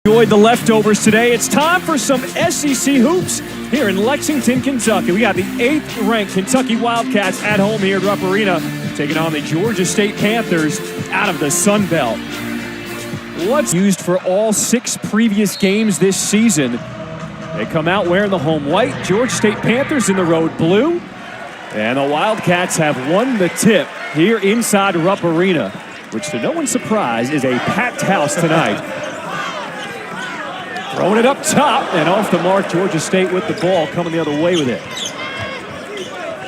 Enjoyed the leftovers today. It's time for some SEC hoops here in Lexington, Kentucky. We got the 8th-ranked Kentucky Wildcats at home here at Rupp Arena, taking on the Georgia State Panthers out of the Sun Belt. What's used for all 6 previous games this season? They come out wearing the home white. Georgia State Panthers in the road blue. And the Wildcats have won the tip here inside Rupp Arena, which to no one's surprise is a packed house tonight. Throwing it up top and off the mark. Georgia State with the ball, coming the other way with it.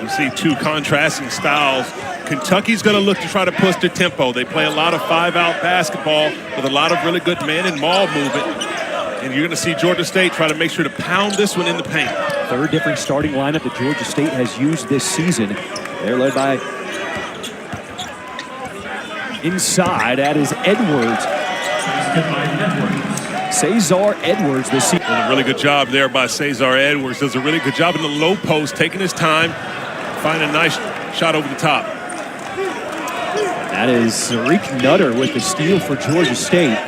You see 2 contrasting styles. Kentucky's going to look to try to push their tempo. They play a lot of 5-out basketball with a lot of really good man and maul movement. And you're going to see Georgia State try to make sure to pound this one in the paint. 3rd different starting lineup that Georgia State has used this season. They're led by inside. That is Edwards. Cesar Edwards this season. A really good job there by Cesar Edwards. Does a really good job in the low post, taking his time, finding a nice shot over the top. That is Zariq Nutter with the steal for Georgia State.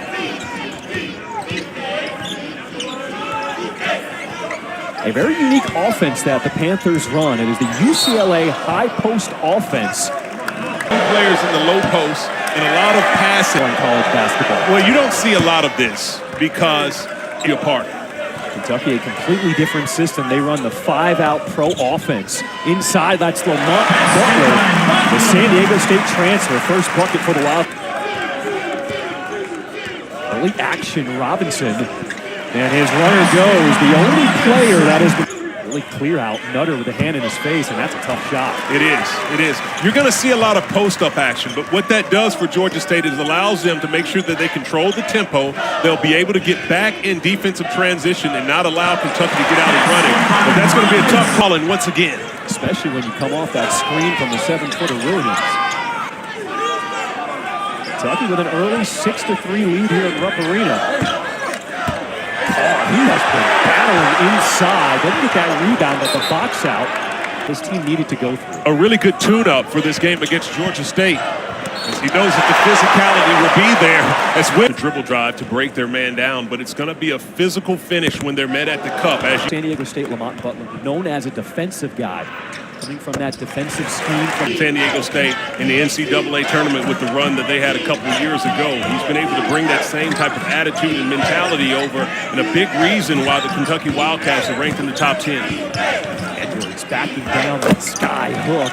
A very unique offense that the Panthers run. It is the UCLA high post offense. Players in the low post and a lot of passing. On college basketball. Well, you don't see a lot of this because you're apart. Kentucky, a completely different system. They run the 5-out pro offense. Inside, that's Lamont Butler, the San Diego State transfer. First bucket for the Wild. Early action, Robinson. And his runner goes. The only player that has been really clear out. Nutter with a hand in his face, and that's a tough shot. It is. It is. You're going to see a lot of post-up action, but what that does for Georgia State is allows them to make sure that they control the tempo. They'll be able to get back in defensive transition and not allow Kentucky to get out and running. But that's going to be a tough calling once again. Especially when you come off that screen from the 7-footer Williams. Kentucky with an early 6-3 lead here at Rupp Arena. He has been battling inside. Didn't get that rebound at the box out. His team needed to go through. A really good tune-up for this game against Georgia State, as he knows that the physicality will be there as well. The dribble drive to break their man down, but it's going to be a physical finish when they're met at the cup. San Diego State, Lamont Butler, known as a defensive guy. Coming from that defensive scheme from San Diego State in the NCAA tournament with the run that they had a couple of years ago. He's been able to bring that same type of attitude and mentality over, and a big reason why the Kentucky Wildcats are ranked in the top 10. Edwards backing down that sky hook.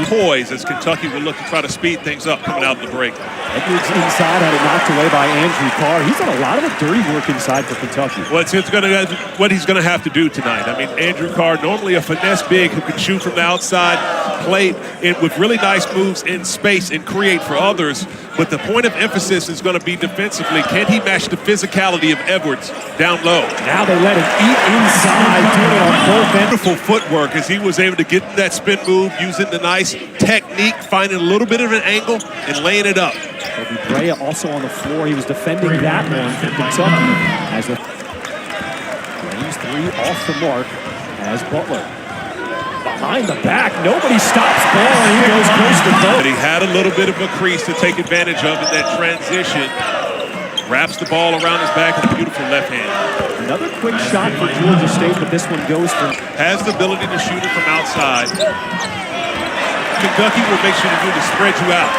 Poise as Kentucky will look to try to speed things up coming out of the break. Edwards inside, had it knocked away by Andrew Carr. He's done a lot of the dirty work inside for Kentucky. Well, what he's going to have to do tonight. I mean, Andrew Carr, normally a finesse big who can shoot from the outside, play it with really nice moves in space and create for others. But the point of emphasis is going to be defensively. Can he match the physicality of Edwards down low? Now they let him eat inside, doing it on both ends. Beautiful footwork as he was able to get that spin move, using the nice technique, finding a little bit of an angle and laying it up. Kobe Brea also on the floor. He was defending that one for Kentucky. As the Flames 3 off the mark as Butler. Behind the back, nobody stops ball, and he goes close to goal. But he had a little bit of a crease to take advantage of in that transition. Wraps the ball around his back with a beautiful left hand. Another quick shot for Georgia State, but this one goes for... Has the ability to shoot it from outside. Kentucky will make sure to do to spread you out.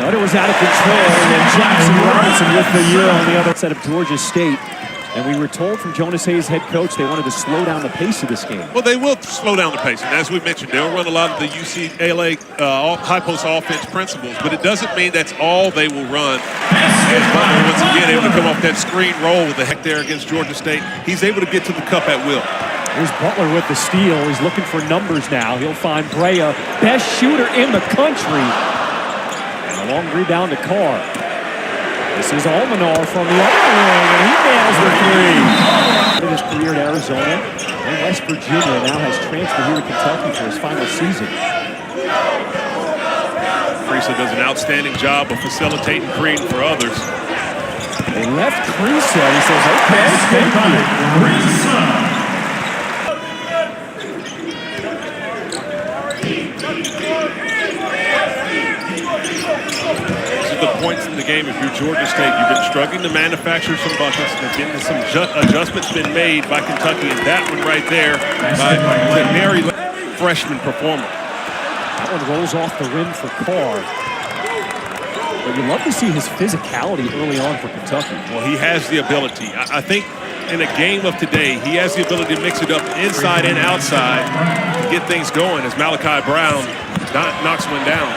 Nutter was out of control, and Jackson Robinson with the year on the other side of Georgia State. And we were told from Jonas Hayes, head coach, they wanted to slow down the pace of this game. Well, they will slow down the pace. And as we mentioned, they'll run a lot of the UCLA high post offense principles, but it doesn't mean that's all they will run. As Butler, once again, able to come off that screen roll with the heck there against Georgia State. He's able to get to the cup at will. Here's Butler with the steal. He's looking for numbers now. He'll find Brea, best shooter in the country. And a long rebound to Carr. This is Almanar from the other wing, and he nails the 3. In his career at Arizona and West Virginia, now has transferred here to Kentucky for his final season. Kriisa does an outstanding job of facilitating, creating for others. They left Kriisa. He says, okay, thank you. points in the game if you're Georgia State. You've been struggling to manufacture some buckets. There's been some adjustments been made by Kentucky, and that one right there by Mary, freshman performer. That one rolls off the rim for Carr. But you'd love to see his physicality early on for Kentucky. Well, he has the ability. I think in a game of today, he has the ability to mix it up inside and outside to get things going as Malachi Brown knocks one down.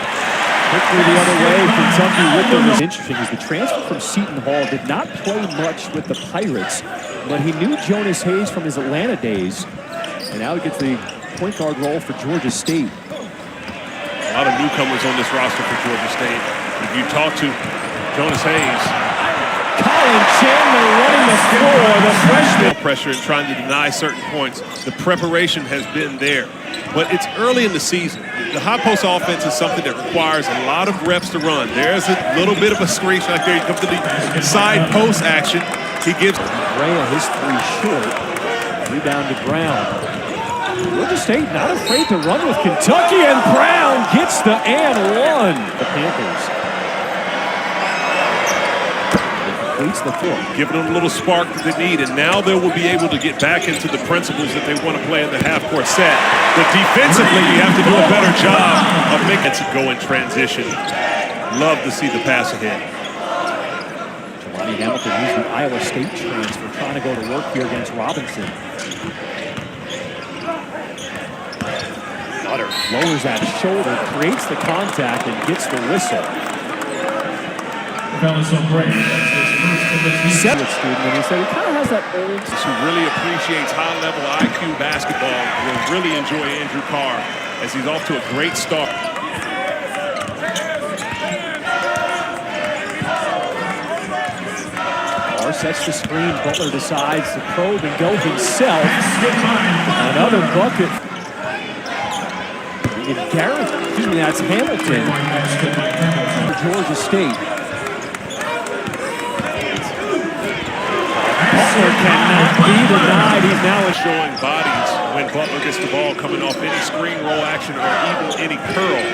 Quickly the other way, Kentucky with them. What's interesting is the transfer from Seton Hall did not play much with the Pirates, but he knew Jonas Hayes from his Atlanta days, and now he gets the point guard role for Georgia State. A lot of newcomers on this roster for Georgia State. If you talk to Jonas Hayes, Colin Chandler running the floor, the freshman. Pressure and trying to deny certain points. The preparation has been there, but it's early in the season. The high post offense is something that requires a lot of reps to run. There's a little bit of a screech right there. He comes to the side post action. He gives Brea his three short. Rebound to Brown. Georgia State not afraid to run with Kentucky, and Brown gets the and one. The Panthers. The four. Giving them a little spark that they need, and now they will be able to get back into the principles that they want to play in the half-court set. But defensively, you have to do a better job of making it go in transition. Love to see the pass ahead. Jelani Hamilton used the Iowa State transfer, trying to go to work here against Robinson. Nutter lowers that shoulder, creates the contact, and gets the whistle. So great. Seventh student, and he said he kind of has that old. Who really appreciates high-level IQ basketball will really enjoy Andrew Carr as he's off to a great start. Carr sets the screen. Butler decides to probe and go himself. Another bucket. And Garrett, excuse me, that's Hamilton for Georgia State. Butler cannot be denied. He's now Showing bodies when Butler gets the ball coming off any screen roll action or even any curl.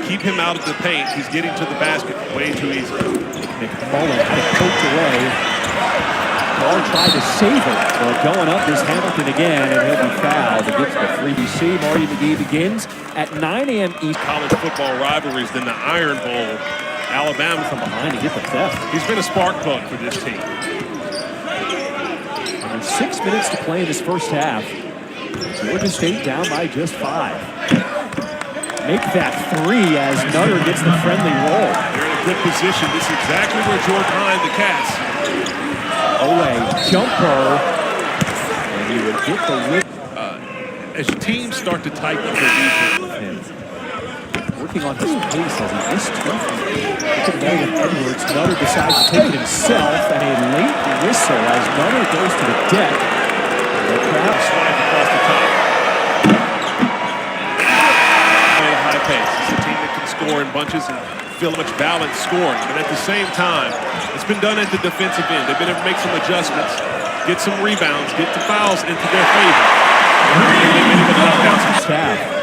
Keep him out of the paint. He's getting to the basket way too easy. McMullen had it poked away. Carr tried to save it, but going up is Hamilton again, and he'll be fouled. It gets the 3BC. Marty McGee begins at 9 a.m. East. College football rivalries than the Iron Bowl. Alabama From behind to get the theft. He's been a spark plug for this team. And 6 minutes to play in this first half. Georgia State down by just 5. Make that 3 as Nutter gets the friendly roll. They're in a good position. This is exactly where George behind the Cats. Away, jumper, and he would get the whip. As teams start to tighten up their defense. Working on his pace as he missed 2. Look at Morgan Edwards. Nutter decides to take it himself, and a late whistle as Nutter goes to the deck. The crowd Swipe across the top. At a high pace. It's a team that can score in bunches and feel much balanced scoring. But at the same time, it's been done at the defensive end. They've been able to make some adjustments, get some rebounds, get the fouls into their favor. They've been able to knock down some staff.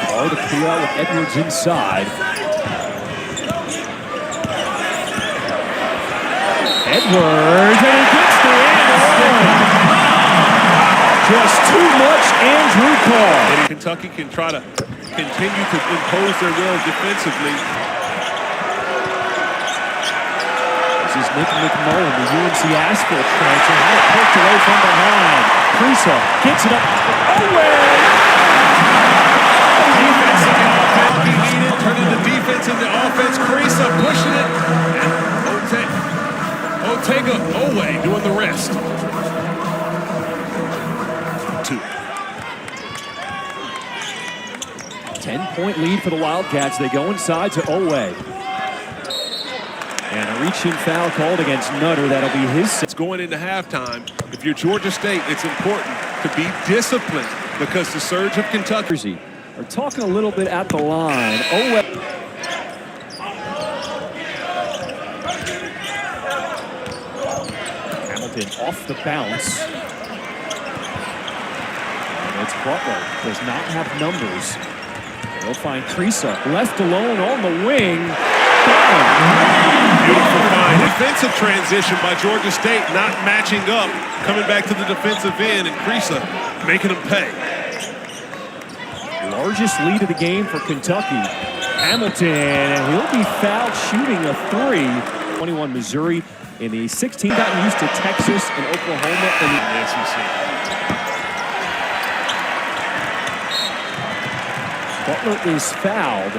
Carr to clear out with Edwards inside. Edwards, and he gets the end. Just too much Andrew Carr. Kentucky can try to continue to impose their will defensively. This is Nick McMullen, the UNC asphalt transfer. Had it poked away from behind. Kriisa gets it up. Defense in the offense. He needed, turning the defense into offense. Kriisa pushing it. And Otega Oweh doing the rest. 2. 10-point lead for the Wildcats. They go inside to Oweh. And a reach-in foul called against Nutter. That'll be his. It's going into halftime. If you're Georgia State, it's important to be disciplined because the surge of Kentucky. We're talking a little bit at the line. Oweh. Hamilton off the bounce. And it's Butler. Does not have numbers. He'll find Kriisa, left alone on the wing. Beautiful find. Defensive transition by Georgia State, not matching up, coming back to the defensive end, and Kriisa making them pay. Largest lead of the game for Kentucky. Hamilton, and he'll be fouled shooting a three. 21 Missouri in the 16. Gotten used to Texas and Oklahoma in the SEC. Butler is fouled.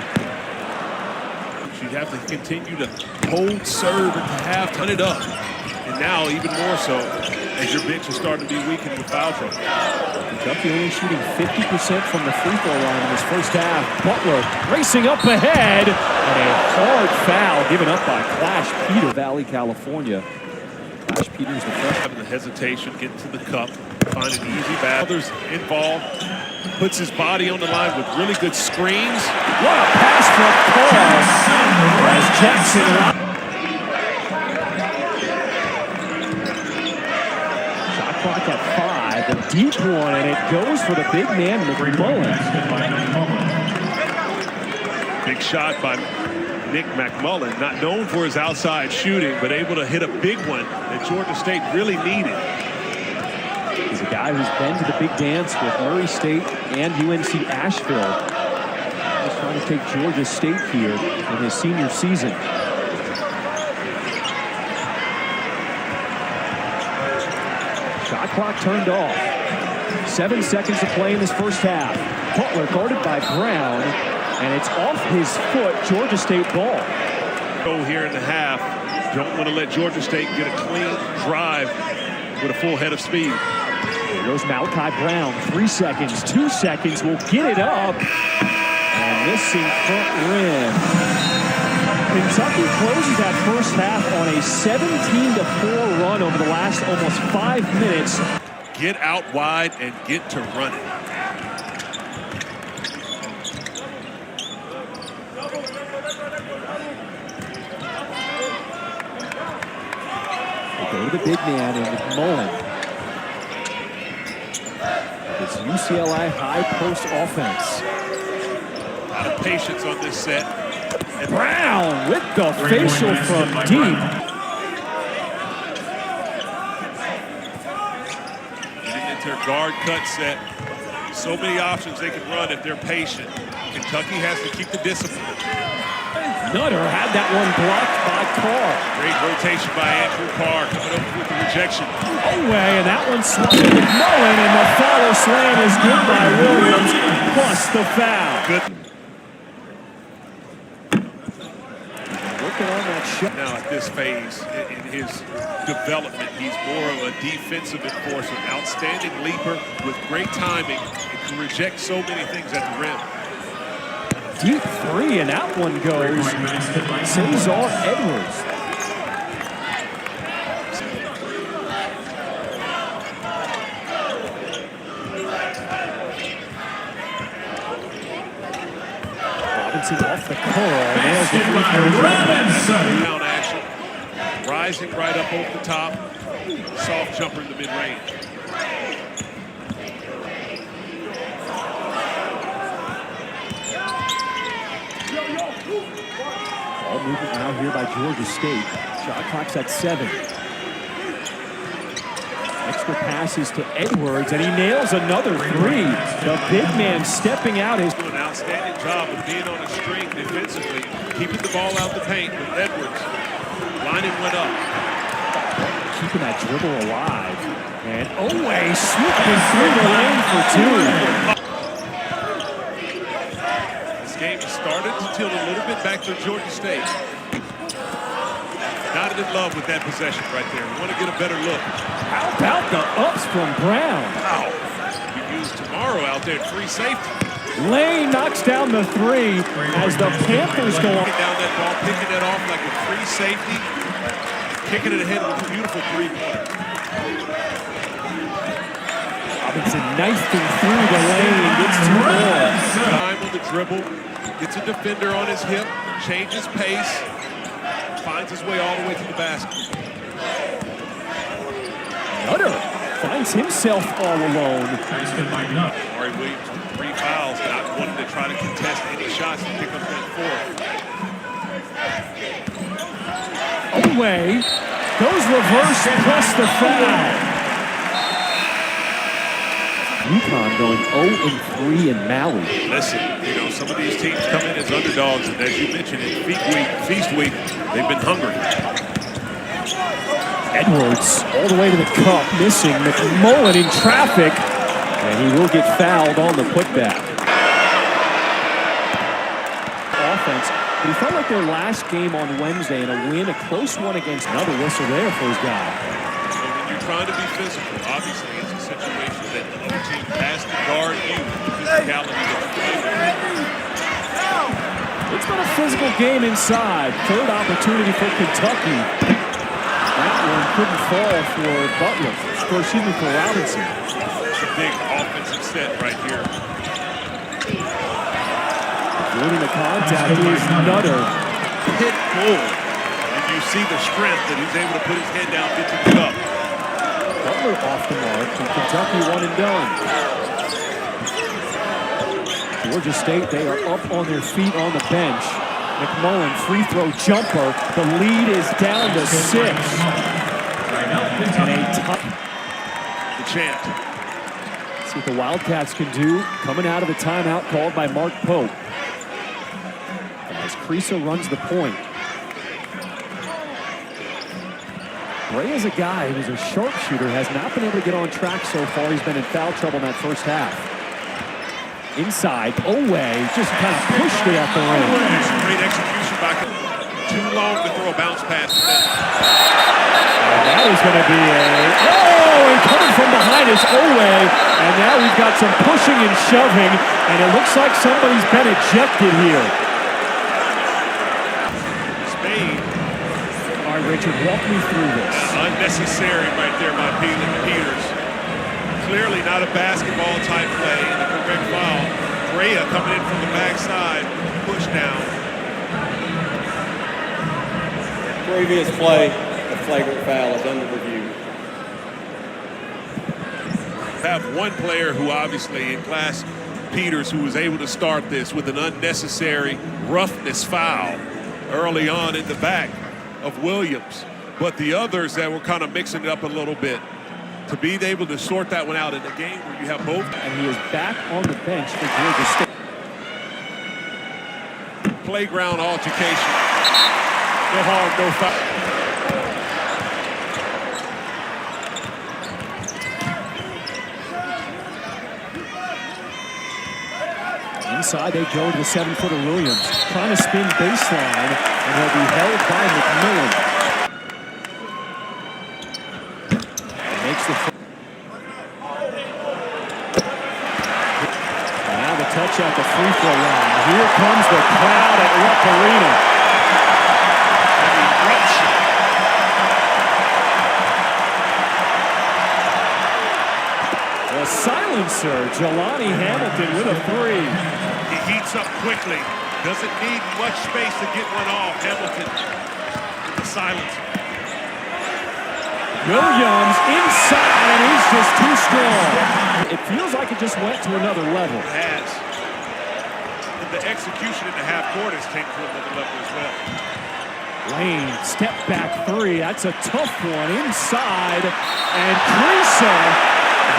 You'd have to continue to hold, serve, and to have ton it up. And now even more so as your bench is starting to be weakened with foul trouble. Kentucky only shooting 50% from the free throw line in this first half. Butler racing up ahead, and a hard foul given up by Clash Peter, Valley, California. Clash Peters the freshman. Having the hesitation, getting to the cup, finding easy batters involved, puts his body on the line with really good screens. What a pass from Paul as Jackson. Shot clock at 5, the deep one, and it goes for the big man, McMullen. Big shot by Nick McMullen, not known for his outside shooting, but able to hit a big one that Georgia State really needed. He's a guy who's been to the big dance with Murray State and UNC Asheville. He's trying to take Georgia State here in his senior season. Shot clock turned off. 7 seconds to play in this first half. Butler guarded by Brown, and it's off his foot. Georgia State ball. Go here in the half. Don't want to let Georgia State get a clean drive with a full head of speed. Here goes Malachi Brown. 3 seconds, 2 seconds. Will get it up. And missing front rim. Kentucky closes that first half on a 17-4 run over the last almost 5 minutes. Get out wide and get to running. They go to the big man in McMullen. This UCLA high post offense. A lot of patience on this set. And Brown with the facial from deep. getting into their guard cut set. So many options they can run if they're patient. Kentucky has to keep the discipline. Nutter had that one blocked by Carr. Great rotation by Andrew Carr coming up with the rejection. Away, and that one slapped McMullen, and the follow slam is good by Williams, plus the foul. Good. Working on that shot. Now at this phase in his development, he's more of a defensive enforcer, outstanding leaper with great timing, and can reject so many things at the rim. Deep three, and that one goes. Cesar Edwards. Robinson off the curl. Nails the free throw. Down action, rising right up over the top, soft jumper in the mid-range. Ball movement now here by Georgia State. Shot clock's at 7. Extra passes to Edwards, and he nails another three. The big man stepping out is Doing an outstanding job of being on a string defensively, keeping the ball out the paint with Edwards. Lining went up. keeping that dribble alive. And Oweh swooping through the lane for 2. This game started to tilt a little bit back to Georgia State. Not in love with that possession right there. We want to get a better look. How about the ups from Brown? Wow. We use tomorrow out there at free safety. Lane knocks down the 3 as the Panthers go on. Picking down that ball, picking that off like a free safety, kicking it ahead with a beautiful three-pointer. Robinson knifing through the lane, gets 2 more. Time on the dribble, gets a defender on his hip, changes pace, finds his way all the way to the basket. Nutter finds himself all alone. Ari Williams 3 fouls, not wanting to try to contest any shots to pick up that fourth. Away goes reverse plus the foul. UConn going 0-3 in Maui. Listen, you know, some of these teams come in as underdogs, and as you mentioned, in Feast Week, they've been hungry. Edwards all the way to the cup, missing. McMullen in traffic, and he will get fouled on the putback. Offense, but he felt like their last game on Wednesday in a win, a close one against another whistle there for his guy. So when you're trying to be physical, obviously it's a situation that the other team has to guard you with the physicality that you play with. It's been a physical game inside. Third opportunity for Kentucky. That one couldn't fall for Butler, for Robinson. It's a big offensive set right here. Winning the contact is Nutter. Pit bull. And you see the strength that he's able to put his head down, get to the cup. Butler off the mark, and Kentucky one and done. Georgia State, they are up on their feet on the bench. McMullen, free throw jumper. The lead is down to 6. And a The chant. see what the Wildcats can do. Coming out of the timeout called by Mark Pope. As Kriisa runs the point. Bray is a guy who's a sharpshooter, has not been able to get on track so far. He's been in foul trouble in that first half. Inside, away, just kind of pushed it at the rim. Great execution back. Too long to throw a bounce pass. And that is going to be and coming from behind is Oweh. And now we've got some pushing and shoving, and it looks like somebody's been ejected here. Spade. All right, Richard, walk me through this. Unnecessary right there by Peters. Clearly not a basketball type play, and the correct foul. Brea coming in from the backside, push down. Previous play, the flagrant foul is under review. Have one player who obviously in class, Peters, who was able to start this with an unnecessary roughness foul early on in the back of Williams. But the others that were kind of mixing it up a little bit, to be able to sort that one out in a game where you have both. And he is back on the bench for Georgia State. Playground altercation. No harm, no foul. Inside they go to the 7-footer Williams. Trying to spin baseline, and he'll be held by McMillan. Makes the and now the touch at the free throw line. Here comes the crowd at Rupp Arena. The silencer, Jelani Hamilton with a 3. He heats up quickly. Doesn't need much space to get one off. Hamilton with the silencer. Williams inside, and he's just too strong. It feels like it just went to another level. It has. And the execution in the half court has taken to another level as well. Lane, step back 3. That's a tough one inside. And Kriisa,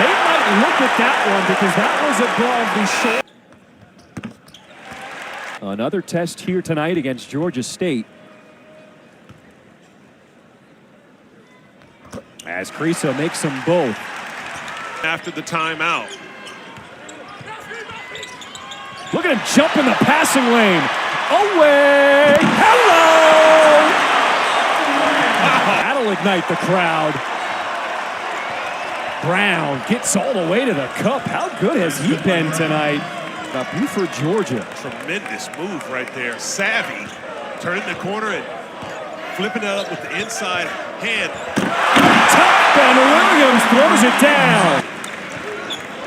they might look at that one because that was above the short. Another test here tonight against Georgia State. As Kriisa makes them both. After the timeout. Look at him jump in the passing lane. Away! Hello! That'll ignite the crowd. Brown gets all the way to the cup. How good has he been tonight? Buford, Georgia. Tremendous move right there. Savvy. Turning the corner and flipping it up with the inside hand. Top, and Williams throws it down.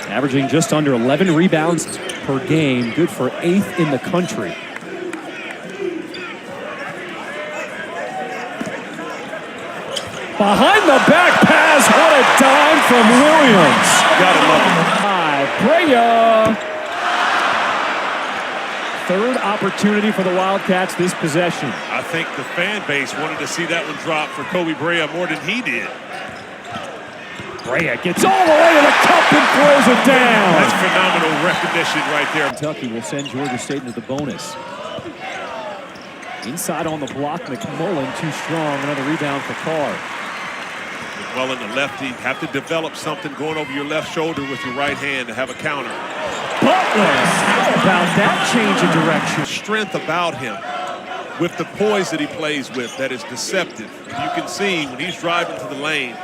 Averaging just under 11 rebounds per game. Good for 8th in the country. Behind the back pass, what a dime from Williams. Gotta love it. Brea third opportunity for the Wildcats this possession. I think the fan base wanted to see that one drop for Kobe Brea more than he did. Brea gets all the way to the cup and throws it down. That's phenomenal recognition right there. Kentucky will send Georgia State into the bonus. Inside on the block, McMullen too strong. Another rebound for Carr. Well, in the lefty, have to develop something going over your left shoulder with your right hand to have a counter. Butler, how about that change of direction? Strength about him with the poise that he plays with that is deceptive. And you can see when he's driving to the lane,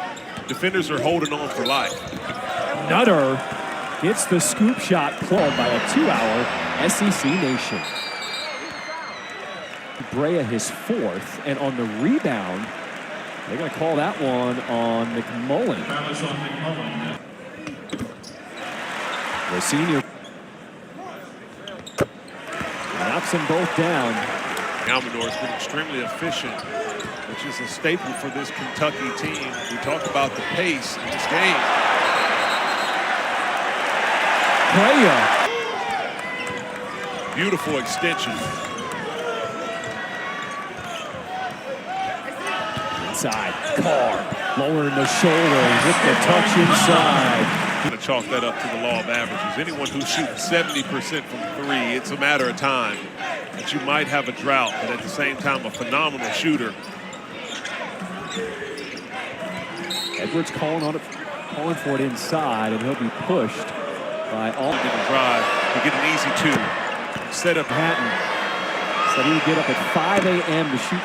defenders are holding on for life. Nutter gets the scoop shot called by a 2-hour SEC Nation. Brea his fourth, and on the rebound, they're going to call that one on McMullen. The senior knocks them both down. Almanor has been extremely efficient, which is a staple for this Kentucky team. We talked about the pace in this game. Brea. Beautiful extension. Inside, Carr lowering the shoulder with the touch inside. I'm going to chalk that up to the law of averages. Anyone who's shooting 70% from three, it's a matter of time that you might have a drought, but at the same time, a phenomenal shooter. Edwards calling for it inside, and he'll be pushed by all. Didn't drive to get an easy two. Set up Hatton. Said he would get up at 5 a.m. to shoot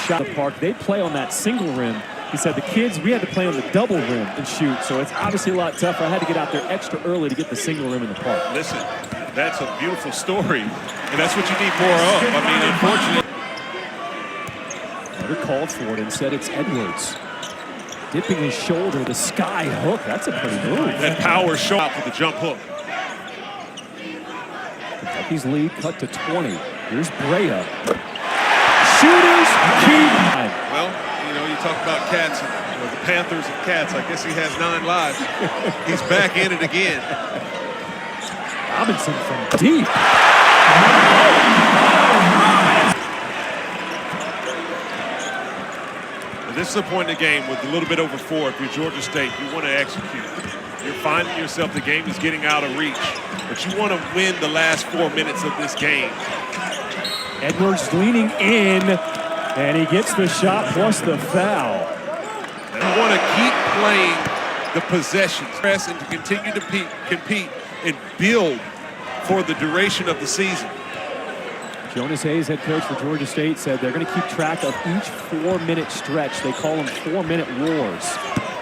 shot in the park. They play on that single rim. He said the kids, we had to play on the double rim and shoot, so it's obviously a lot tougher. I had to get out there extra early to get the single rim in the park. Listen, that's a beautiful story, and that's what you need more of. I mean, unfortunately. Never called for it. Instead, it's Edwards. Dipping his shoulder, the sky hook. That's a pretty move. That power shot with the jump hook. Kentucky's lead cut to 20. Here's Brea. Shooters keep. Well, you know, you talk about cats, and, the Panthers and cats. I guess he has 9 lives. He's back in it again. Robinson from deep. And this is a point in the game with a little bit over 4. If you're Georgia State, you want to execute. You're finding yourself, the game is getting out of reach, but you want to win the last 4 minutes of this game. Edwards leaning in, and he gets the shot plus the foul. And you want to keep playing the possession, press, and to continue to compete and build for the duration of the season. Jonas Hayes, head coach for Georgia State, said they're going to keep track of each 4-minute stretch. They call them 4-minute wars.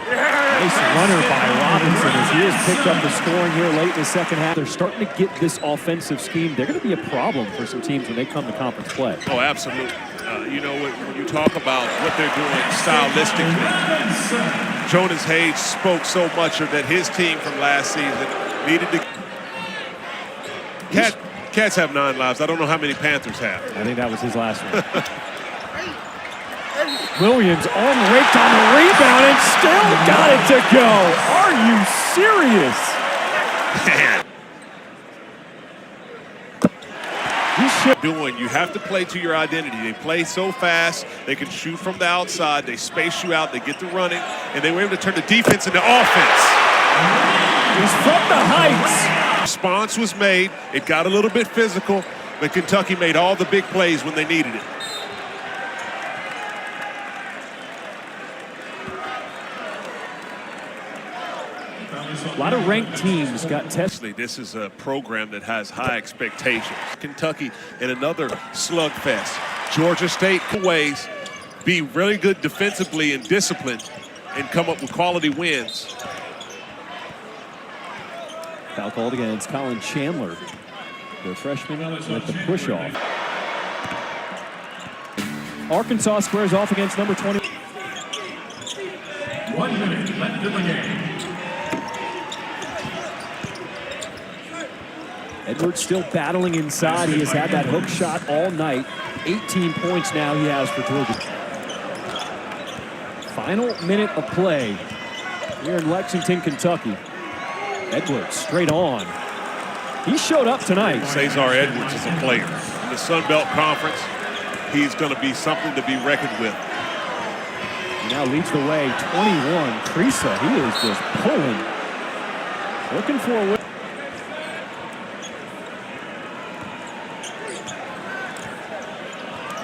Nice runner by Robinson as he has picked up the scoring here late in the second half. They're starting to get this offensive scheme. They're going to be a problem for some teams when they come to conference play. Oh, absolutely. You know, when you talk about what they're doing stylistically, Jonas Hayes spoke so much of that his team from last season needed to. Cats have 9 lives. I don't know how many Panthers have. I think that was his last one. Williams raked on the rebound and still got it to go. Are you serious? Man. You have to play to your identity. They play so fast. They can shoot from the outside. They space you out. They get the running. And they were able to turn the defense into offense. He's from the heights. Response was made. It got a little bit physical, but Kentucky made all the big plays when they needed it. A lot of ranked teams got tested. This is a program that has high expectations. Kentucky in another slugfest. Georgia State ways be really good defensively and disciplined and come up with quality wins. Foul called against Colin Chandler, the freshman with the push-off. Arkansas squares off against number 20. 1 minute left in the game. Edwards still battling inside. He has had that hook shot all night. 18 points now he has for Georgia. Final minute of play here in Lexington, Kentucky. Edwards straight on. He showed up tonight. Cesar Edwards is a player. In the Sun Belt Conference, he's going to be something to be reckoned with. He now leads the way, 21. Kriisa, he is just pulling. Looking for a win.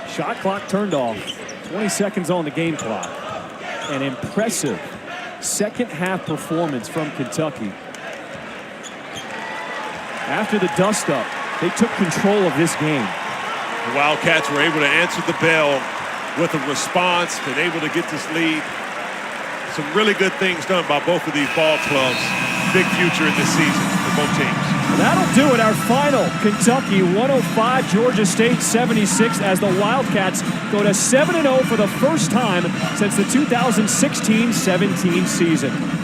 Shot clock turned off. 20 seconds on the game clock. An impressive second half performance from Kentucky. After the dust-up, they took control of this game. The Wildcats were able to answer the bell with a response, been able to get this lead. Some really good things done by both of these ball clubs. Big future in this season for both teams. That'll do it. Our final, Kentucky 105, Georgia State 76, as the Wildcats go to 7-0 for the first time since the 2016-17 season.